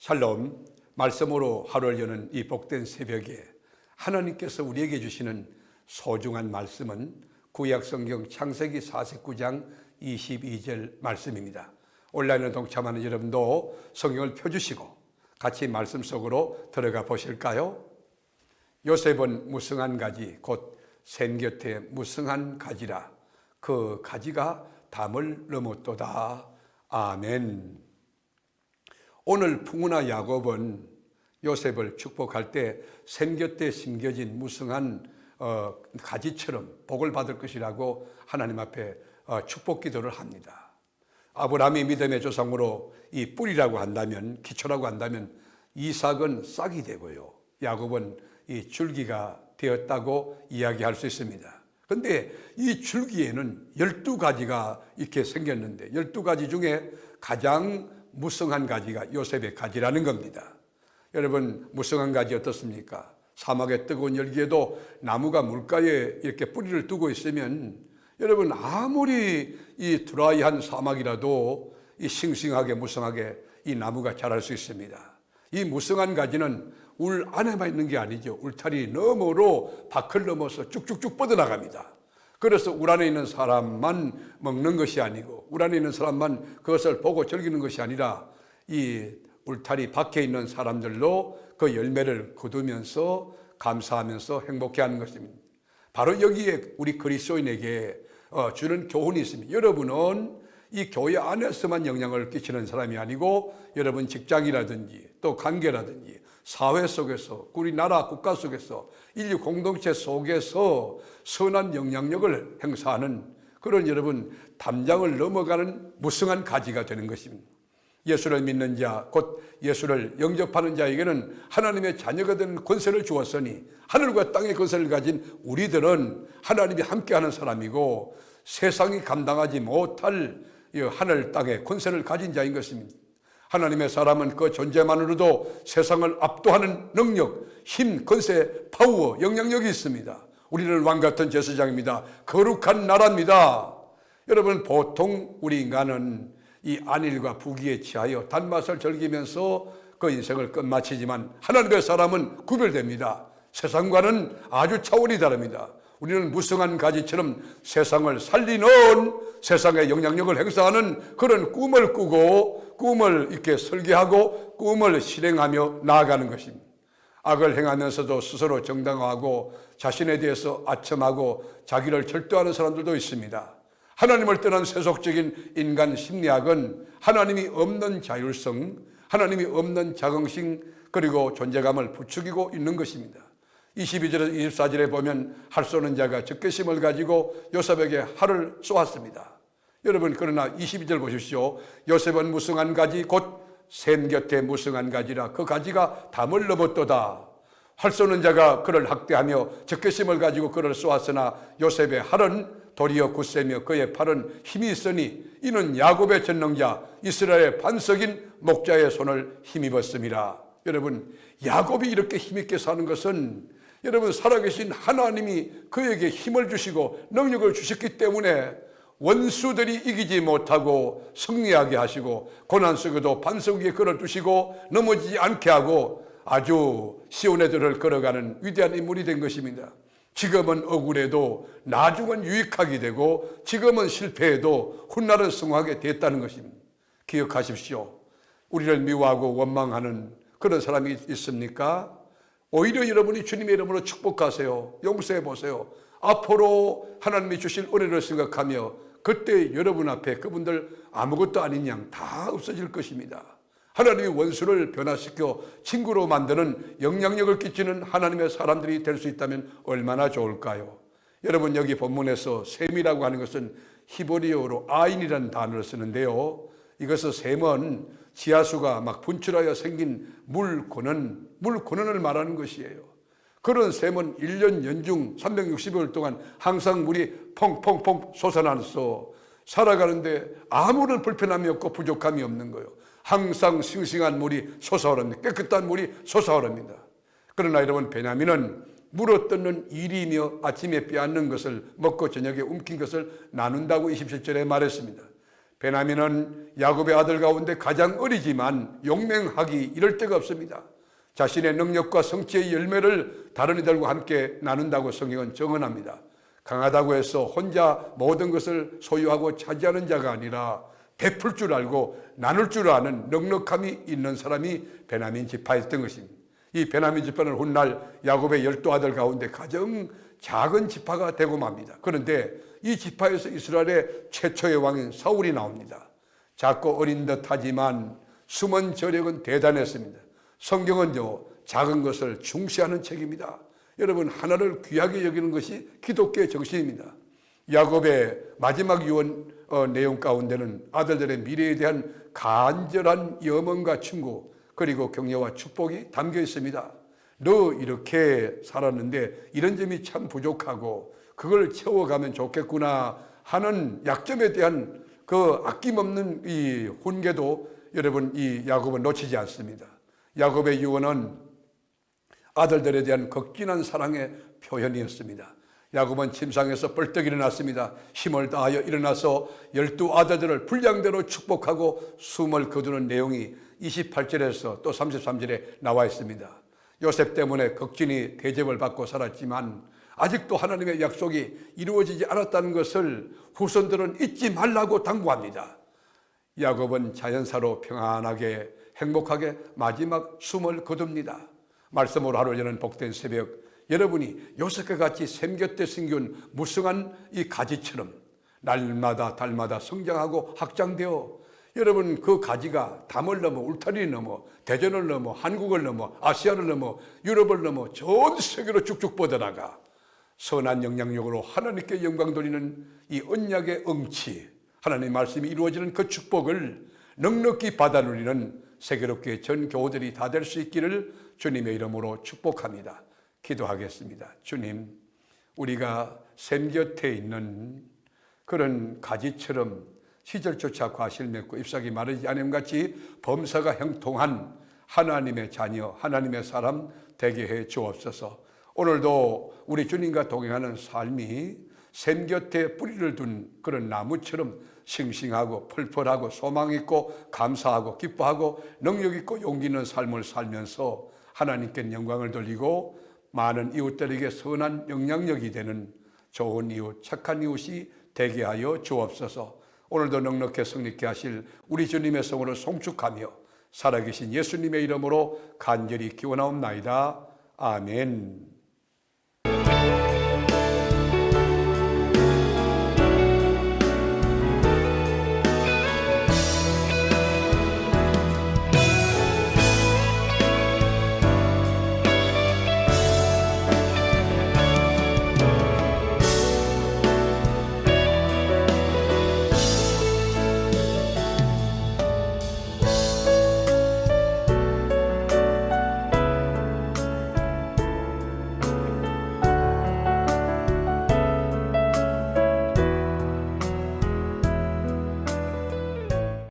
샬롬, 말씀으로 하루를 여는 이 복된 새벽에 하나님께서 우리에게 주시는 소중한 말씀은 구약성경 창세기 49장 22절 말씀입니다. 온라인에 동참하는 여러분도 성경을 펴주시고 같이 말씀 속으로 들어가 보실까요? 요셉은 무성한 가지 곧 샘 곁에 무성한 가지라 그 가지가 담을 넘었도다. 아멘. 오늘 풍우나 야곱은 요셉을 축복할 때 샘 곁에 심겨진 무성한 가지처럼 복을 받을 것이라고 하나님 앞에 축복 기도를 합니다. 아브라함이 믿음의 조상으로 이 뿌리라고 한다면, 기초라고 한다면 이삭은 싹이 되고요, 야곱은 이 줄기가 되었다고 이야기할 수 있습니다. 그런데 이 줄기에는 12가지가 이렇게 생겼는데 12가지 중에 가장 무성한 가지가 요셉의 가지라는 겁니다. 여러분, 무성한 가지 어떻습니까? 사막의 뜨거운 열기에도 나무가 물가에 이렇게 뿌리를 두고 있으면 여러분, 아무리 이 드라이한 사막이라도 이 싱싱하게 무성하게 이 나무가 자랄 수 있습니다. 이 무성한 가지는 울 안에만 있는 게 아니죠. 울타리 너머로 밖을 넘어서 쭉쭉쭉 뻗어나갑니다. 그래서 울 안에 있는 사람만 먹는 것이 아니고 울 안에 있는 사람만 그것을 보고 즐기는 것이 아니라 이 울타리 밖에 있는 사람들로 그 열매를 거두면서 감사하면서 행복해하는 것입니다. 바로 여기에 우리 그리스도인에게 주는 교훈이 있습니다. 여러분은 이 교회 안에서만 영향을 끼치는 사람이 아니고 여러분 직장이라든지 또 관계라든지 사회 속에서, 우리나라 국가 속에서, 인류 공동체 속에서 선한 영향력을 행사하는 그런 여러분 담장을 넘어가는 무성한 가지가 되는 것입니다. 예수를 믿는 자, 곧 예수를 영접하는 자에게는 하나님의 자녀가 되는 권세를 주었으니 하늘과 땅의 권세를 가진 우리들은 하나님이 함께하는 사람이고 세상이 감당하지 못할 하늘 땅의 권세를 가진 자인 것입니다. 하나님의 사람은 그 존재만으로도 세상을 압도하는 능력, 힘, 권세, 파워, 영향력이 있습니다. 우리는 왕같은 제사장입니다. 거룩한 나라입니다. 여러분, 보통 우리 인간은 이 안일과 부귀에 취하여 단맛을 즐기면서 그 인생을 끝마치지만 하나님의 사람은 구별됩니다. 세상과는 아주 차원이 다릅니다. 우리는 무성한 가지처럼 세상을 살리는, 세상에 영향력을 행사하는 그런 꿈을 꾸고 꿈을 이렇게 설계하고 꿈을 실행하며 나아가는 것입니다. 악을 행하면서도 스스로 정당화하고 자신에 대해서 아첨하고 자기를 절도하는 사람들도 있습니다. 하나님을 떠난 세속적인 인간 심리학은 하나님이 없는 자율성, 하나님이 없는 자긍심, 그리고 존재감을 부추기고 있는 것입니다. 22절에서 24절에 보면 할 쏘는 자가 적개심을 가지고 요셉에게 활을 쏘았습니다. 여러분, 그러나 22절 보십시오. 요셉은 무성한 가지 곧 샘 곁에 무성한 가지라 그 가지가 담을 넘었도다. 활 쏘는 자가 그를 학대하며 적개심을 가지고 그를 쏘았으나 요셉의 활은 도리어 굳세며 그의 팔은 힘이 있으니 이는 야곱의 전능자 이스라엘의 반석인 목자의 손을 힘입었음이라. 여러분, 야곱이 이렇게 힘있게 사는 것은 여러분 살아계신 하나님이 그에게 힘을 주시고 능력을 주셨기 때문에 원수들이 이기지 못하고 승리하게 하시고 고난 속에도 반석 위에 그를 두시고 넘어지지 않게 하고 아주 시온의 들을 걸어가는 위대한 인물이 된 것입니다. 지금은 억울해도 나중은 유익하게 되고 지금은 실패해도 훗날은 성공하게 됐다는 것입니다. 기억하십시오. 우리를 미워하고 원망하는 그런 사람이 있습니까? 오히려 여러분이 주님의 이름으로 축복하세요. 용서해 보세요. 앞으로 하나님이 주실 은혜를 생각하며 그때 여러분 앞에 그분들 아무것도 아닌 양 다 없어질 것입니다. 하나님이 원수를 변화시켜 친구로 만드는 영향력을 끼치는 하나님의 사람들이 될 수 있다면 얼마나 좋을까요? 여러분, 여기 본문에서 샘이라고 하는 것은 히브리어로 아인이라는 단어를 쓰는데요, 이것은 샘은 지하수가 막 분출하여 생긴 물 근원을 말하는 것이에요. 그런 샘은 1년 연중 360일 동안 항상 물이 펑펑펑 솟아나서 살아가는데 아무런 불편함이 없고 부족함이 없는 거예요. 항상 싱싱한 물이 솟아오릅니다. 깨끗한 물이 솟아오릅니다. 그러나 여러분, 베냐민은 물어뜯는 일이며 아침에 빼앗는 것을 먹고 저녁에 움킨 것을 나눈다고 27절에 말했습니다. 베냐민은 야곱의 아들 가운데 가장 어리지만 용맹하기 이를 데가 없습니다. 자신의 능력과 성취의 열매를 다른 이들과 함께 나눈다고 성경은 정언합니다. 강하다고 해서 혼자 모든 것을 소유하고 차지하는 자가 아니라 베풀 줄 알고 나눌 줄 아는 넉넉함이 있는 사람이 베냐민 지파였던 것입니다. 이 베냐민 지파는 훗날 야곱의 12아들 가운데 가장 작은 지파가 되고 맙니다. 그런데 이 지파에서 이스라엘의 최초의 왕인 사울이 나옵니다. 작고 어린 듯하지만 숨은 저력은 대단했습니다. 성경은요, 작은 것을 중시하는 책입니다. 여러분, 하나를 귀하게 여기는 것이 기독교의 정신입니다. 야곱의 마지막 유언 내용 가운데는 아들들의 미래에 대한 간절한 염원과 충고, 그리고 격려와 축복이 담겨 있습니다. 너 이렇게 살았는데 이런 점이 참 부족하고 그걸 채워가면 좋겠구나 하는 약점에 대한 그 아낌없는 이 훈계도 여러분, 이 야곱은 놓치지 않습니다. 야곱의 유언은 아들들에 대한 극진한 사랑의 표현이었습니다. 야곱은 침상에서 벌떡 일어났습니다. 힘을 다하여 일어나서 12아들들을 분량대로 축복하고 숨을 거두는 내용이 28절에서 또 33절에 나와 있습니다. 요셉 때문에 극진히 대접을 받고 살았지만 아직도 하나님의 약속이 이루어지지 않았다는 것을 후손들은 잊지 말라고 당부합니다. 야곱은 자연사로 평안하게 행복하게 마지막 숨을 거둡니다. 말씀으로 하루 여는 복된 새벽, 여러분이 요셉과 같이 샘 곁에 심겨온 무성한 이 가지처럼 날마다 달마다 성장하고 확장되어 여러분 그 가지가 담을 넘어 울타리를 넘어 대전을 넘어 한국을 넘어 아시아를 넘어 유럽을 넘어 전 세계로 쭉쭉 뻗어나가 선한 영향력으로 하나님께 영광 돌리는 이 언약의 응치, 하나님의 말씀이 이루어지는 그 축복을 넉넉히 받아 누리는 세계롭게 전 교우들이 다 될 수 있기를 주님의 이름으로 축복합니다. 기도하겠습니다. 주님, 우리가 샘 곁에 있는 그런 가지처럼 시절조차 과실 맺고 잎사귀 마르지 않음같이 범사가 형통한 하나님의 자녀, 하나님의 사람 되게 해 주옵소서. 오늘도 우리 주님과 동행하는 삶이 샘 곁에 뿌리를 둔 그런 나무처럼 싱싱하고 펄펄하고 소망 있고 감사하고 기뻐하고 능력 있고 용기 있는 삶을 살면서 하나님께 영광을 돌리고 많은 이웃들에게 선한 영향력이 되는 좋은 이웃, 착한 이웃이 되게 하여 주옵소서. 오늘도 넉넉히 승리케 하실 우리 주님의 성으로 송축하며 살아계신 예수님의 이름으로 간절히 기원하옵나이다. 아멘.